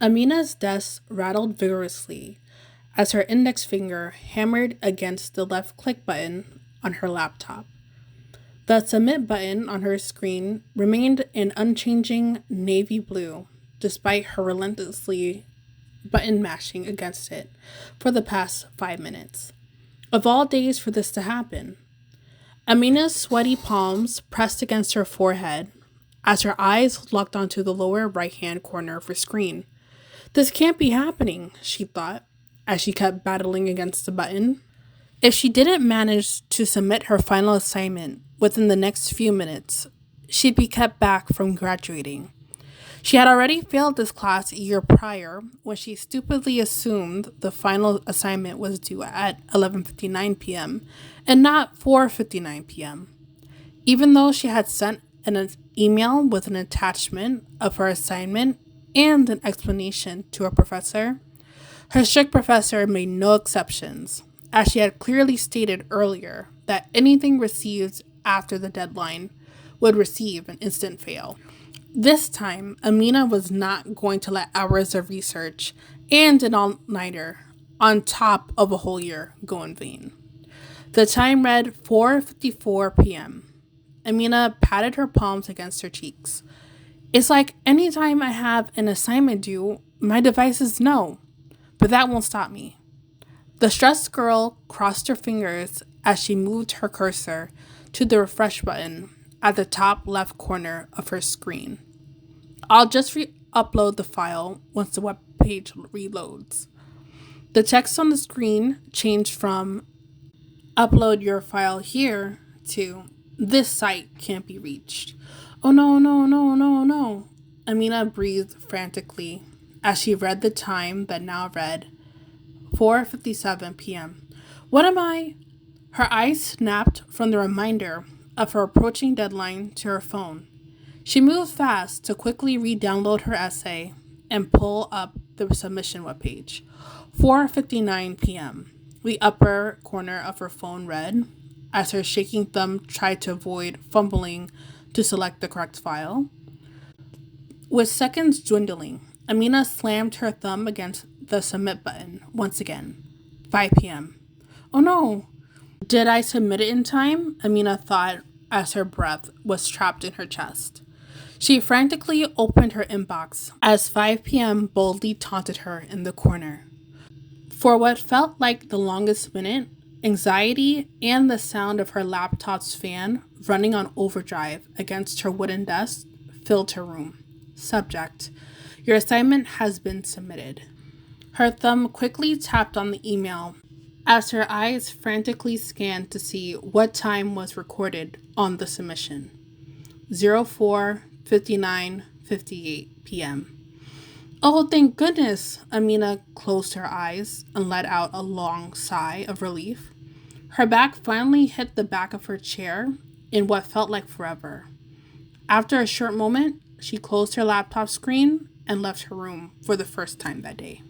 Amina's desk rattled vigorously as her index finger hammered against the left click button on her laptop. The submit button on her screen remained in unchanging navy blue, despite her relentlessly button mashing against it for the past 5 minutes. Of all days for this to happen, Amina's sweaty palms pressed against her forehead as her eyes locked onto the lower right hand corner of her screen. This can't be happening, she thought, as she kept battling against the button. If she didn't manage to submit her final assignment within the next few minutes, she'd be kept back from graduating. She had already failed this class a year prior when she stupidly assumed the final assignment was due at 11:59 p.m. and not 4:59 p.m. Even though she had sent an email with an attachment of her assignment and an explanation to her professor, her strict professor made no exceptions, as she had clearly stated earlier that anything received after the deadline would receive an instant fail. This time, Amina was not going to let hours of research and an all-nighter on top of a whole year go in vain. The time read 4:54 p.m. Amina patted her palms against her cheeks. It's like anytime I have an assignment due, my devices know, but that won't stop me. The stressed girl crossed her fingers as she moved her cursor to the refresh button at the top left corner of her screen. I'll just upload the file once the web page reloads. The text on the screen changed from upload your file here to this site can't be reached. Oh no, no, no, no, no. Amina breathed frantically as she read the time that now read 4:57 p.m. What am I? Her eyes snapped from the reminder of her approaching deadline to her phone. She moved fast to quickly re-download her essay and pull up the submission webpage. 4:59 p.m. The upper corner of her phone read as her shaking thumb tried to avoid fumbling to select the correct file. With seconds dwindling, Amina slammed her thumb against the submit button once again. 5 p.m. Oh no! Did I submit it in time? Amina thought as her breath was trapped in her chest. She frantically opened her inbox as 5 p.m. boldly taunted her in the corner. For what felt like the longest minute, anxiety and the sound of her laptop's fan running on overdrive against her wooden desk filled her room. Subject: Your assignment has been submitted. Her thumb quickly tapped on the email as her eyes frantically scanned to see what time was recorded on the submission. 04:59:58 p.m. Oh, thank goodness! Amina closed her eyes and let out a long sigh of relief. Her back finally hit the back of her chair in what felt like forever. After a short moment, she closed her laptop screen and left her room for the first time that day.